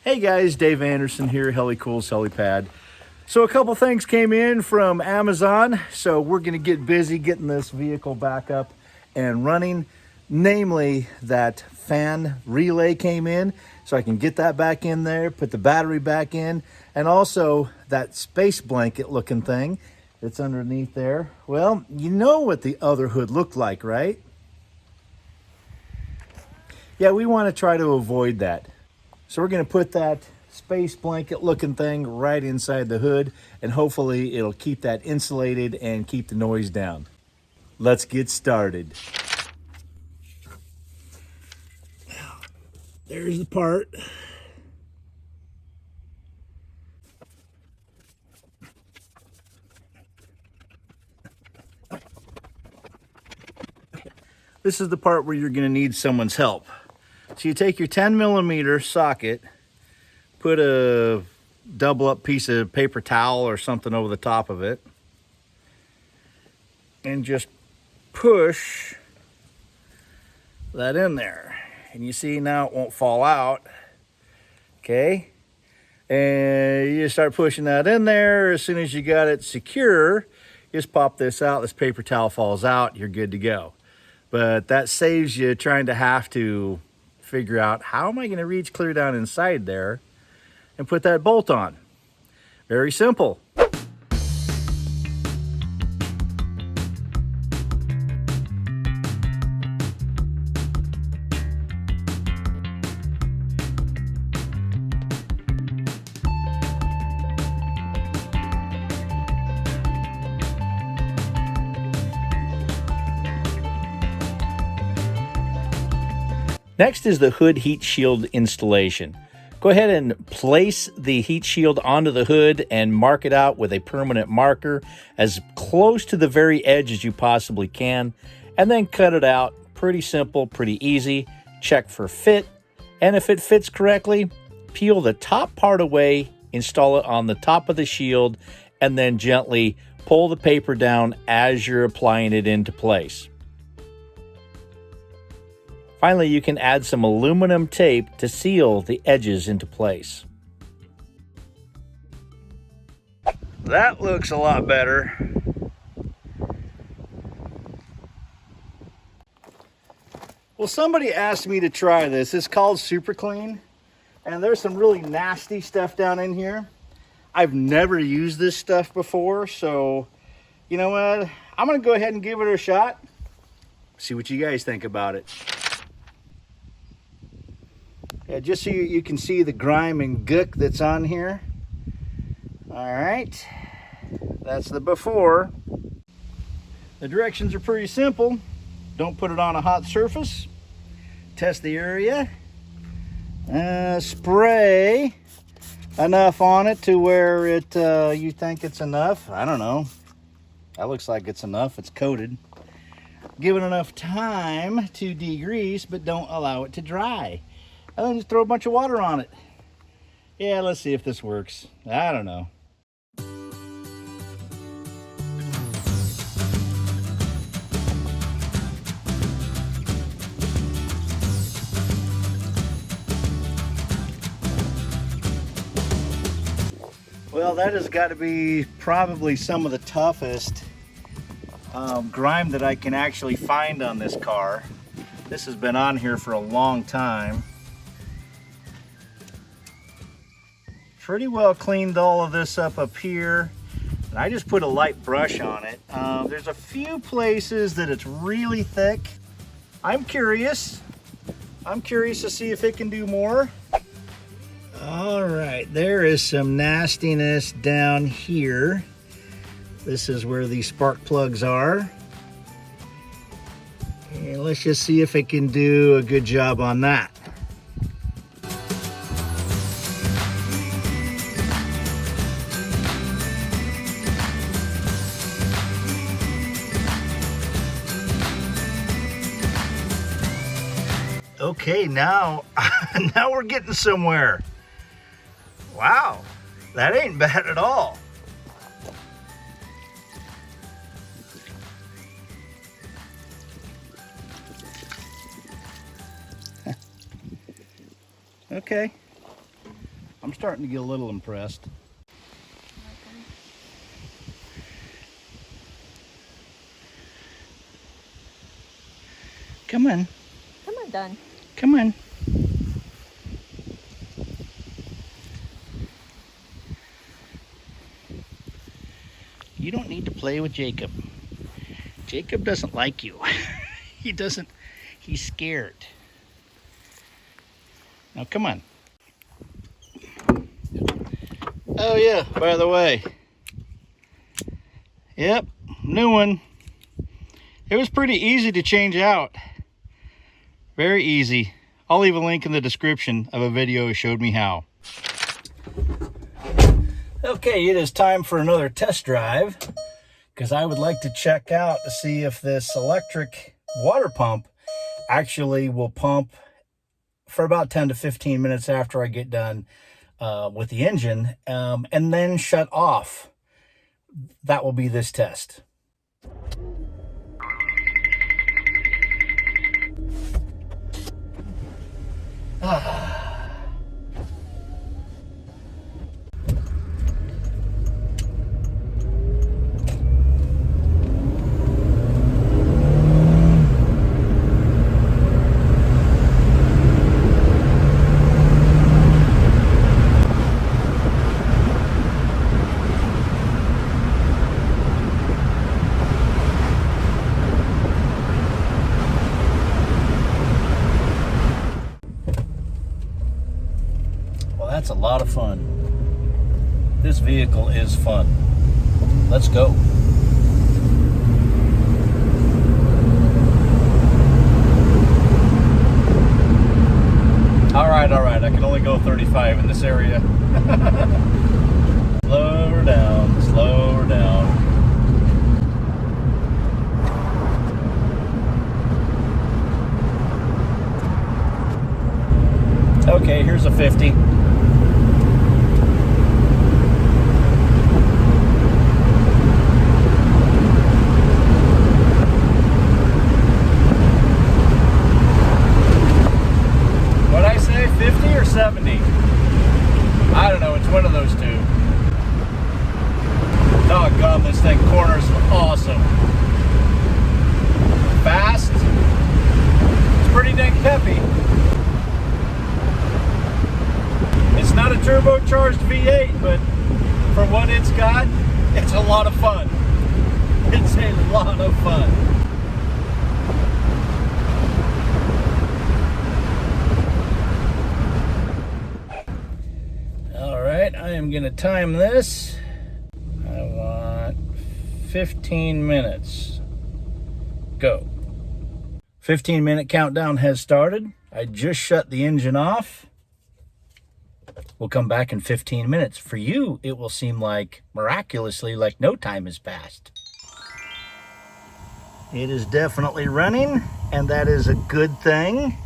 Hey guys, Dave Anderson here, Helicool's Helipad. So a couple things came in from Amazon, so we're gonna get busy getting this vehicle back up and running. Namely, that fan relay came in, so I can get that back in there, put the battery back in, and also that space blanket looking thing that's underneath there. Well, you know what the other hood looked like, right? Yeah, we wanna try to avoid that. So we're gonna put that space blanket looking thing right inside the hood, and hopefully it'll keep that insulated and keep the noise down. Let's get started. There's the part. This is the part where you're gonna need someone's help. So you take your 10mm socket, put a double up piece of paper towel or something over the top of it, and just push that in there. And you see now it won't fall out, okay? And you start pushing that in there. As soon as you got it secure, just pop this out, this paper towel falls out, you're good to go. But that saves you trying to have to figure out, how am I gonna reach clear down inside there and put that bolt on? Very simple. Next is the hood heat shield installation. Go ahead and place the heat shield onto the hood and mark it out with a permanent marker as close to the very edge as you possibly can, and then cut it out. Pretty simple, pretty easy. Check for fit, and if it fits correctly, peel the top part away, install it on the top of the shield, and then gently pull the paper down as you're applying it into place. Finally, you can add some aluminum tape to seal the edges into place. That looks a lot better. Well, somebody asked me to try this. It's called Super Clean, and there's some really nasty stuff down in here. I've never used this stuff before, so you know what? I'm gonna go ahead and give it a shot. See what you guys think about it. Yeah, just so you can see the grime and gook that's on here. All right, that's the before. The directions are pretty simple. Don't put it on a hot surface. Test the area. Spray enough on it to where it you think it's enough. I don't know. That looks like it's enough. It's coated. Give it enough time to degrease, but don't allow it to dry. And then just throw a bunch of water on it. Yeah, let's see if this works. I don't know. Well, that has got to be probably some of the toughest grime that I can actually find on this car. This has been on here for a long time. Pretty well cleaned all of this up here, and I just put a light brush on it. There's a few places that it's really thick. I'm curious to see if it can do more. All right, there is some nastiness down here. This is where the spark plugs are. And let's just see if it can do a good job on that. Okay, now we're getting somewhere. Wow, that ain't bad at all. Okay, I'm starting to get a little impressed. Come on. Come on, Don. Come on. You don't need to play with Jacob. Jacob doesn't like you. He doesn't. He's scared. Now, come on. Oh, yeah, by the way. Yep, new one. It was pretty easy to change out. Very easy. I'll leave a link in the description of a video that showed me how. Okay, it is time for another test drive because I would like to check out to see if this electric water pump actually will pump for about 10 to 15 minutes after I get done with the engine and then shut off. That will be this test. That's a lot of fun. This vehicle is fun. Let's go. All right. I can only go 35 in this area. Slow her down, slow her down. Okay, here's a 50. What'd I say, 50 or 70? I don't know, it's one of those two. Doggone, this thing corners awesome. Fast. It's pretty dang peppy. It's not a turbocharged V8, but for what it's got, it's a lot of fun. It's a lot of fun. All right, I am gonna time this. I want 15 minutes. Go. 15-minute countdown has started. I just shut the engine off. We'll come back in 15 minutes. For you, it will seem like, miraculously, like no time has passed. It is definitely running, and that is a good thing.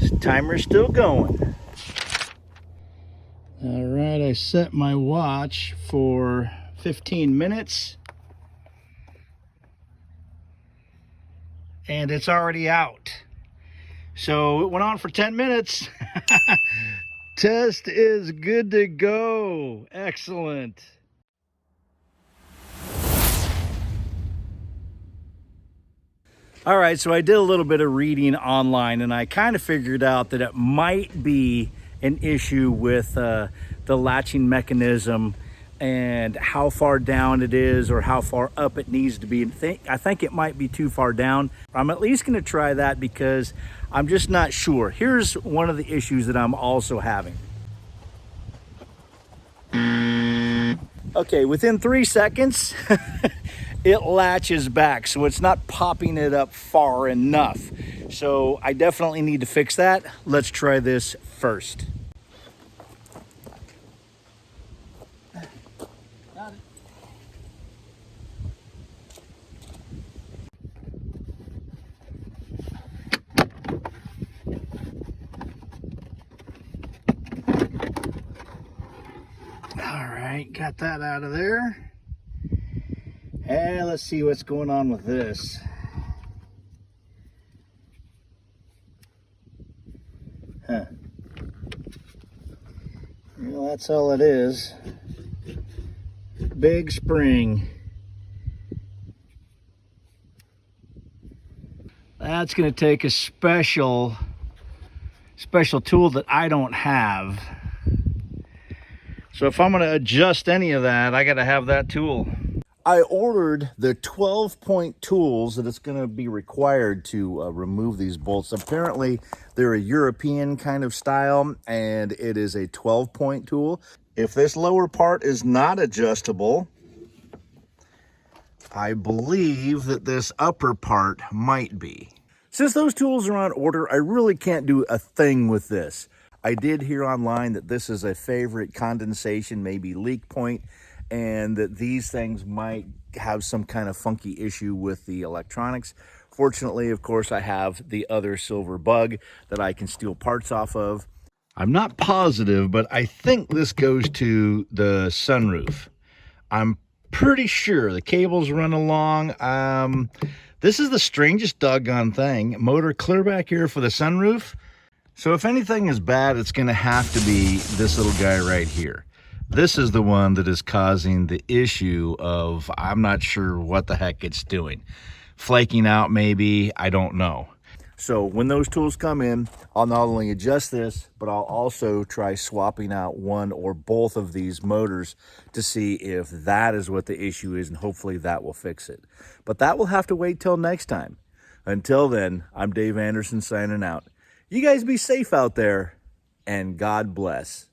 This timer's still going. All right, I set my watch for 15 minutes. And it's already out. So it went on for 10 minutes. Test is good to go. Excellent. All right, so I did a little bit of reading online, and I kind of figured out that it might be an issue with the latching mechanism and how far down it is or how far up it needs to be. I think it might be too far down. I'm at least going to try that because I'm just not sure. Here's one of the issues that I'm also having. Okay, within 3 seconds, it latches back, so it's not popping it up far enough. So I definitely need to fix that. Let's try this first. Got it. All right, got that out of there. And let's see what's going on with this. That's all it is. Big spring. That's going to take a special tool that I don't have. So if I'm going to adjust any of that, I got to have that tool. I ordered the 12-point tools that it's going to be required to remove these bolts. Apparently, they're a European kind of style, and it is a 12-point tool. If this lower part is not adjustable, I believe that this upper part might be. Since those tools are on order, I really can't do a thing with this. I did hear online that this is a favorite condensation, maybe leak point, and that these things might have some kind of funky issue with the electronics. Fortunately, of course, I have the other silver bug that I can steal parts off of. I'm not positive, but I think this goes to the sunroof. I'm pretty sure the cables run along. This is the strangest doggone thing. Motor clear back here for the sunroof. So if anything is bad, it's going to have to be this little guy right here. This is the one that is causing the issue of, I'm not sure what the heck it's doing. Flaking out maybe, I don't know. So when those tools come in, I'll not only adjust this, but I'll also try swapping out one or both of these motors to see if that is what the issue is, and hopefully that will fix it. But that will have to wait till next time. Until then, I'm Dave Anderson signing out. You guys be safe out there, and God bless.